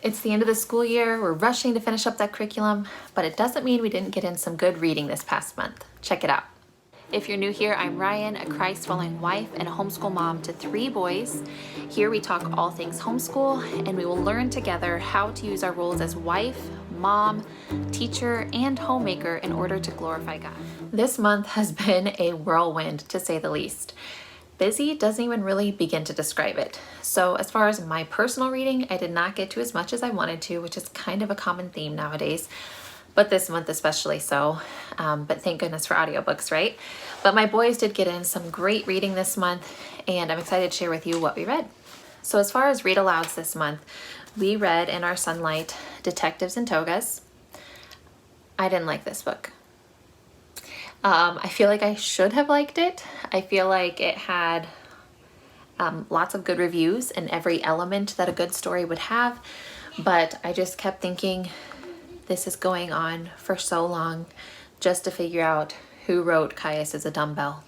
It's the end of the school year, we're rushing to finish up that curriculum, but it doesn't mean we didn't get in some good reading this past month. Check it out. If you're new here, I'm Rian, a Christ-following wife and a homeschool mom to 3 boys. Here we talk all things homeschool, and we will learn together how to use our roles as wife, mom, teacher, and homemaker in order to glorify God. This month has been a whirlwind, to say the least. Busy doesn't even really begin to describe it. So as far as my personal reading, I did not get to as much as I wanted to, which is kind of a common theme nowadays, but this month especially so. But thank goodness for audiobooks, right? But my boys did get in some great reading this month, and I'm excited to share with you what we read. So as far as read alouds this month, we read in our sunlight Detectives in Togas. I didn't like this book. I feel like I should have liked it. I feel like it had lots of good reviews and every element that a good story would have, but I just kept thinking, this is going on for so long just to figure out who wrote Caius is a Dumbbell.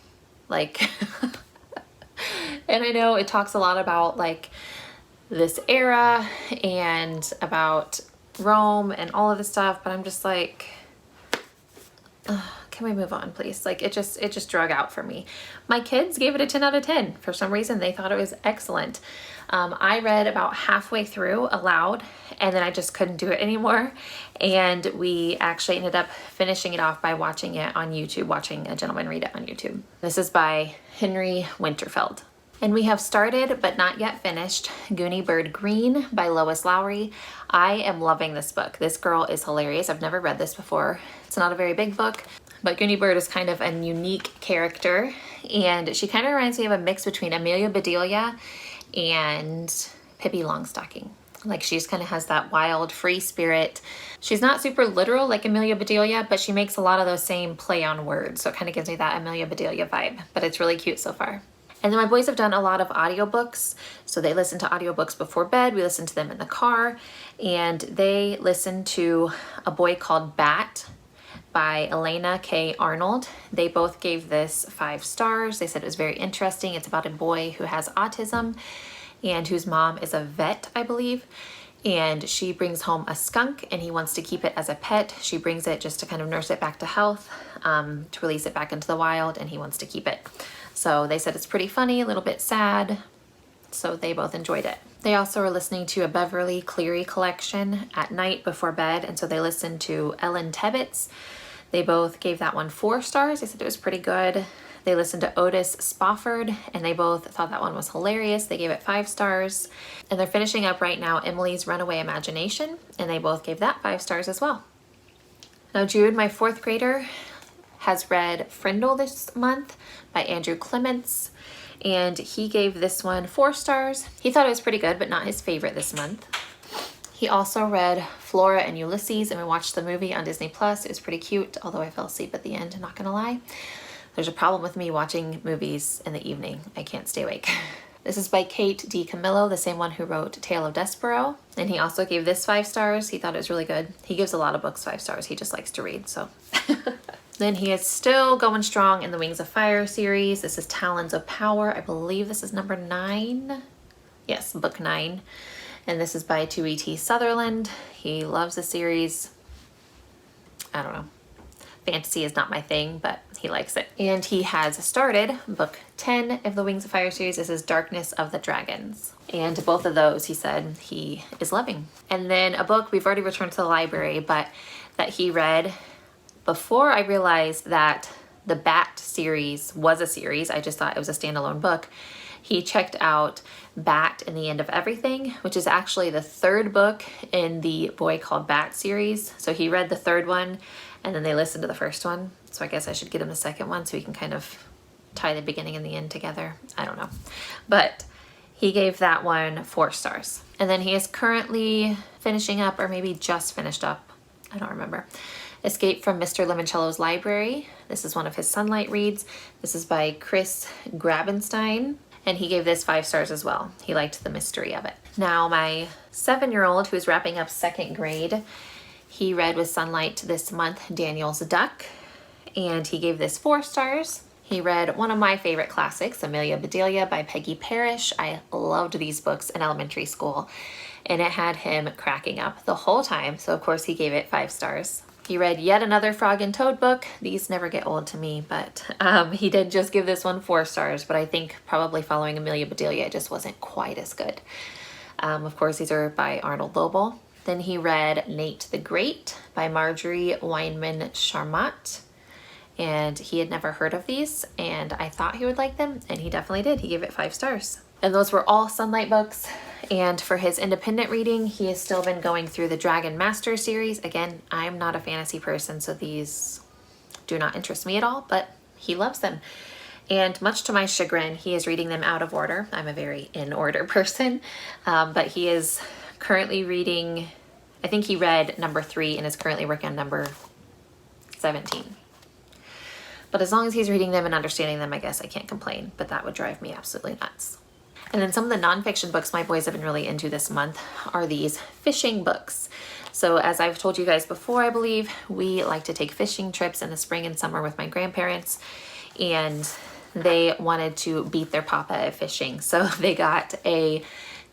Like, and I know it talks a lot about like this era and about Rome and all of this stuff, but I'm just like, can we move on, please? Like it just drug out for me. My kids gave it a 10 out of 10. For some reason, they thought it was excellent. I read about halfway through aloud, and then I just couldn't do it anymore. And we actually ended up finishing it off by watching it on YouTube, watching a gentleman read it on YouTube. This is by Henry Winterfeld. And we have started, but not yet finished, Goonie Bird Green by Lois Lowry. I am loving this book. This girl is hilarious. I've never read this before. It's not a very big book, but Goonie Bird is kind of a unique character, and she kind of reminds me of a mix between Amelia Bedelia and Pippi Longstocking. Like she just kind of has that wild, free spirit. She's not super literal like Amelia Bedelia, but she makes a lot of those same play on words, so it kind of gives me that Amelia Bedelia vibe, but it's really cute so far. And then my boys have done a lot of audiobooks. So they listen to audiobooks before bed. We listen to them in the car, and they listen to A Boy Called Bat by Elena K. Arnold. They both gave this 5 stars. They said it was very interesting. It's about a boy who has autism and whose mom is a vet, I believe. And she brings home a skunk and he wants to keep it as a pet. She brings it just to kind of nurse it back to health, to release it back into the wild, and he wants to keep it. So they said it's pretty funny, a little bit sad. So they both enjoyed it. They also are listening to a Beverly Cleary collection at night before bed. And so they listened to Ellen Tebbit's. They both gave that one 4 stars. They said it was pretty good. They listened to Otis Spofford, and they both thought that one was hilarious. They gave it 5 stars. And they're finishing up right now Emily's Runaway Imagination, and they both gave that 5 stars as well. Now Jude, my 4th grader, has read Frindle this month by Andrew Clements, and he gave this one 4 stars. He thought it was pretty good, but not his favorite this month. He also read Flora and Ulysses, and we watched the movie on Disney Plus. It was pretty cute, although I fell asleep at the end, not gonna lie. There's a problem with me watching movies in the evening. I can't stay awake. This is by Kate D. Camillo, the same one who wrote Tale of Despero. And he also gave this 5 stars. He thought it was really good. He gives a lot of books 5 stars. He just likes to read, so. Then he is still going strong in the Wings of Fire series. This is Talons of Power. I believe this is number 9. Yes, book 9. And this is by Tui T. Sutherland. He loves the series. I don't know. Fantasy is not my thing, but he likes it. And he has started book 10 of the Wings of Fire series. This is Darkness of the Dragons. And both of those, he said, he is loving. And then a book we've already returned to the library, but that he read before I realized that the Bat series was a series. I just thought it was a standalone book. He checked out Bat and the End of Everything, which is actually the 3rd book in the Boy Called Bat series. So he read the 3rd one, and then they listened to the 1st one. So I guess I should get him the 2nd one so he can kind of tie the beginning and the end together. I don't know. But he gave that one 4 stars. And then he is currently finishing up, or maybe just finished up, I don't remember, Escape from Mr. Limoncello's Library. This is one of his Sunlight reads. This is by Chris Grabenstein, and he gave this 5 stars as well. He liked the mystery of it. Now my 7-year-old, who's wrapping up 2nd grade, he read with Sunlight this month Daniel's Duck, and he gave this 4 stars. He read one of my favorite classics, Amelia Bedelia by Peggy Parrish. I loved these books in elementary school, and it had him cracking up the whole time. So of course he gave it 5 stars. He read yet another Frog and Toad book. These never get old to me, but he did just give this one 4 stars, but I think probably following Amelia Bedelia, it just wasn't quite as good. Of course, these are by Arnold Lobel. Then he read Nate the Great by Marjorie Weinman Charmat. And he had never heard of these, and I thought he would like them, and he definitely did. He gave it 5 stars. And those were all Sunlight books. And for his independent reading, he has still been going through the Dragon Master series. Again, I'm not a fantasy person, so these do not interest me at all, but he loves them. And much to my chagrin, he is reading them out of order. I'm a very in-order person, but he is currently reading, I think he read number 3 and is currently working on number 17. But as long as he's reading them and understanding them, I guess I can't complain, but that would drive me absolutely nuts. And then some of the nonfiction books my boys have been really into this month are these fishing books. So as I've told you guys before, I believe, we like to take fishing trips in the spring and summer with my grandparents, and they wanted to beat their papa at fishing. So they got a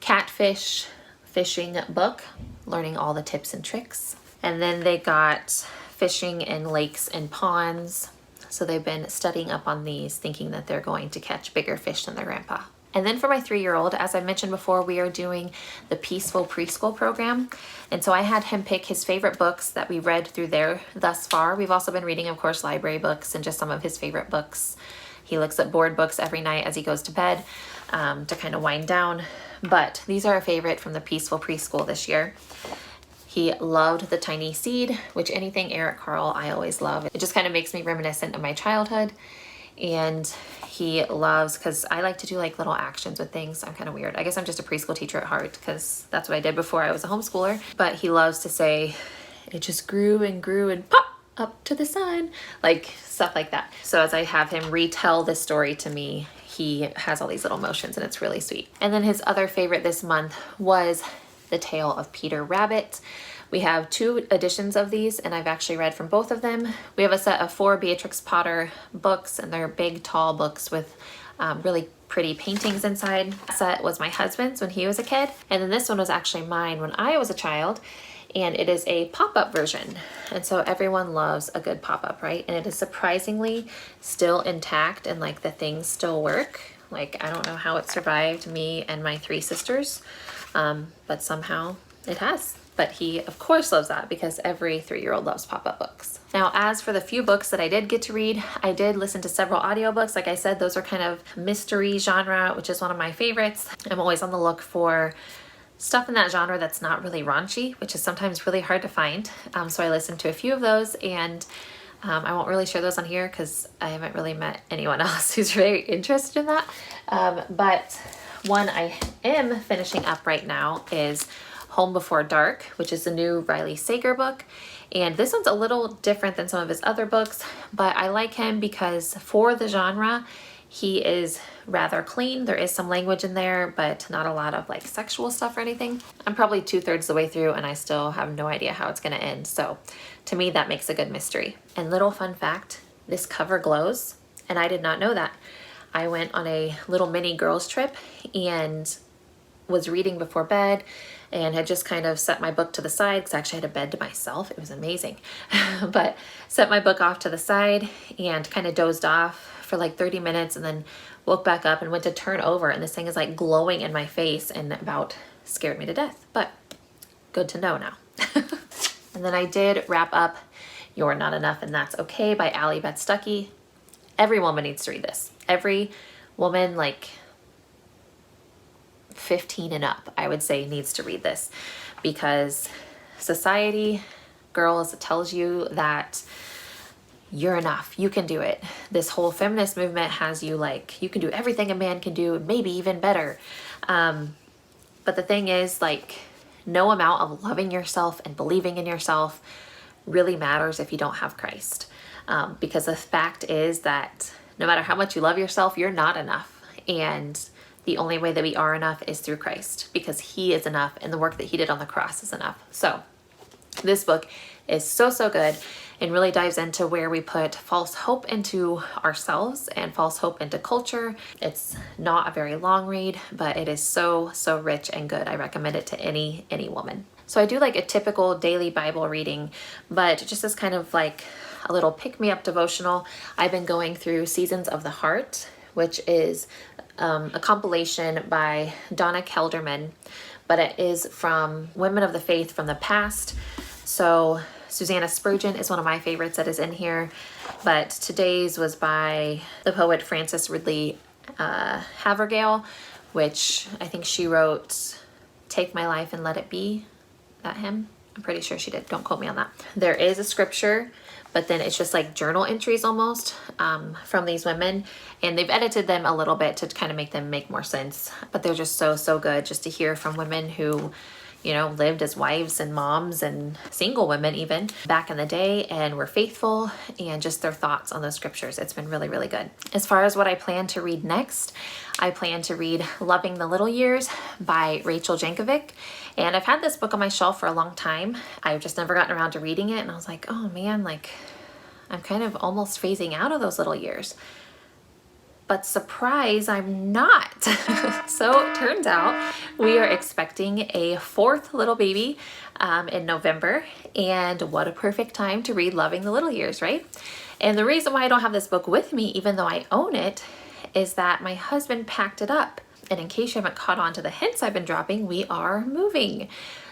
catfish fishing book, learning all the tips and tricks. And then they got fishing in lakes and ponds. So they've been studying up on these, thinking that they're going to catch bigger fish than their grandpa. And then for my 3-year-old, as I mentioned before, we are doing the Peaceful Preschool program. And so I had him pick his favorite books that we read through there thus far. We've also been reading, of course, library books and just some of his favorite books. He looks at board books every night as he goes to bed to kind of wind down. But these are a favorite from the Peaceful Preschool this year. He loved The Tiny Seed, which anything Eric Carle I always love. It just kind of makes me reminiscent of my childhood. And he loves, because I like to do like little actions with things. I'm kind of weird. I guess I'm just a preschool teacher at heart, because that's what I did before I was a homeschooler. But he loves to say, it just grew and pop up to the sun, like stuff like that. So as I have him retell this story to me, he has all these little motions, and it's really sweet. And then his other favorite this month was The Tale of Peter Rabbit. We have 2 editions of these, and I've actually read from both of them. We have a set of 4 Beatrix Potter books, and they're big, tall books with really pretty paintings inside. That set was my husband's when he was a kid, and then this one was actually mine when I was a child, and it is a pop-up version. And so everyone loves a good pop-up, right? And it is surprisingly still intact, and like the things still work. Like, I don't know how it survived me and my 3 sisters, but somehow it has. But he, of course, loves that, because every 3-year-old loves pop-up books. Now, as for the few books that I did get to read, I did listen to several audiobooks. Like I said, those are kind of mystery genre, which is one of my favorites. I'm always on the look for stuff in that genre that's not really raunchy, which is sometimes really hard to find. So I listened to a few of those, and I won't really share those on here because I haven't really met anyone else who's very interested in that. But one I am finishing up right now is Home Before Dark, which is the new Riley Sager book. And this one's a little different than some of his other books, but I like him because for the genre, he is rather clean. There is some language in there, but not a lot of like sexual stuff or anything. I'm probably 2/3 the way through, and I still have no idea how it's gonna end. So to me, that makes a good mystery. And little fun fact, this cover glows, and I did not know that. I went on a little mini girls trip and was reading before bed, and had just kind of set my book to the side, because I actually had a bed to myself. It was amazing. But set my book off to the side and kind of dozed off for like 30 minutes, and then woke back up and went to turn over, and this thing is like glowing in my face and about scared me to death. But good to know now. And then I did wrap up You're Not Enough and That's Okay by Allie Beth Stuckey. Every woman needs to read this. Every woman, like 15 and up, I would say, needs to read this, because society, girls, tells you that you're enough, you can do it. This whole feminist movement has you like, you can do everything a man can do, maybe even better. But the thing is, like, no amount of loving yourself and believing in yourself really matters if you don't have Christ. Because the fact is that no matter how much you love yourself, you're not enough. And the only way that we are enough is through Christ, because he is enough, and the work that he did on the cross is enough. So This book is so, so good and really dives into where we put false hope into ourselves and false hope into culture. It's not a very long read, but it is so, so rich and good. I recommend it to any woman. So I do like a typical daily Bible reading, but just as kind of like a little pick-me-up devotional, I've been going through Seasons of the Heart, which is a compilation by Donna Kelderman, but it is from women of the faith from the past. So Susanna Spurgeon is one of my favorites that is in here, but today's was by the poet Frances Ridley Havergal, which I think she wrote Take My Life and Let It Be, that hymn. I'm pretty sure she did. Don't quote me on that. There is a scripture, but then it's just like journal entries almost from these women, and they've edited them a little bit to kind of make them make more sense, but they're just so, so good just to hear from women who, you know, lived as wives and moms and single women even back in the day and were faithful, and just their thoughts on those scriptures. It's been really, really good. As far as what I plan to read next, I plan to read Loving the Little Years by Rachel Jankovic. And I've had this book on my shelf for a long time. I've just never gotten around to reading it. And I was like, oh man, like I'm kind of almost phasing out of those little years. But surprise, I'm not. So it turns out we are expecting a fourth little baby in November. And what a perfect time to read Loving the Little Years, right? And the reason why I don't have this book with me, even though I own it, is that my husband packed it up. And in case you haven't caught on to the hints I've been dropping, we are moving.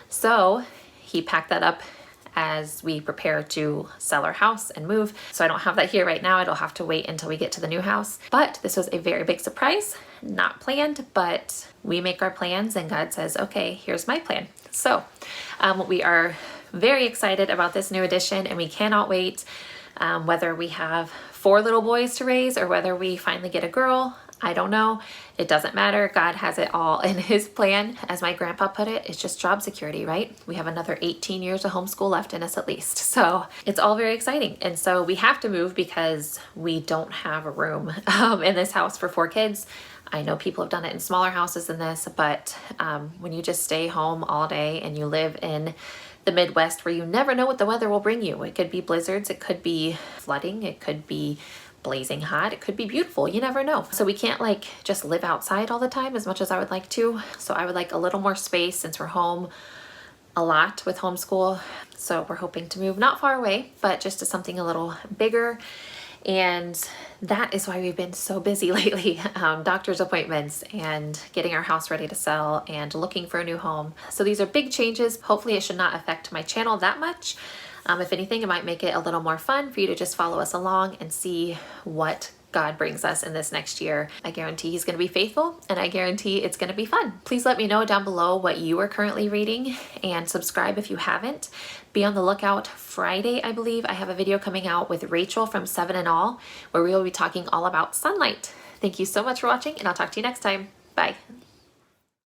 So he packed that up as we prepare to sell our house and move. So I don't have that here right now. It'll have to wait until we get to the new house. But this was a very big surprise, not planned, but we make our plans and God says, okay, here's my plan. So we are very excited about this new addition, and we cannot wait. Whether we have 4 little boys to raise or whether we finally get a girl, I don't know. It doesn't matter. God has it all in his plan. As my grandpa put it, it's just job security, right? We have another 18 years of homeschool left in us at least. So it's all very exciting. And so we have to move because we don't have a room in this house for 4 kids. I know people have done it in smaller houses than this, but when you just stay home all day and you live in the Midwest where you never know what the weather will bring you. It could be blizzards, it could be flooding, it could be blazing hot, it could be beautiful, you never know. So we can't like just live outside all the time as much as I would like to. So I would like a little more space since we're home a lot with homeschool. So we're hoping to move not far away, but just to something a little bigger. And that is why we've been so busy lately. Doctor's appointments and getting our house ready to sell and looking for a new home. So these are big changes. Hopefully it should not affect my channel that much. If anything, it might make it a little more fun for you to just follow us along and see what God brings us in this next year. I guarantee he's going to be faithful, and I guarantee it's going to be fun. Please let me know down below what you are currently reading, and subscribe if you haven't. Be on the lookout. Friday, I believe, I have a video coming out with Rachel from 7 and All, where we will be talking all about sunlight. Thank you so much for watching, and I'll talk to you next time. Bye.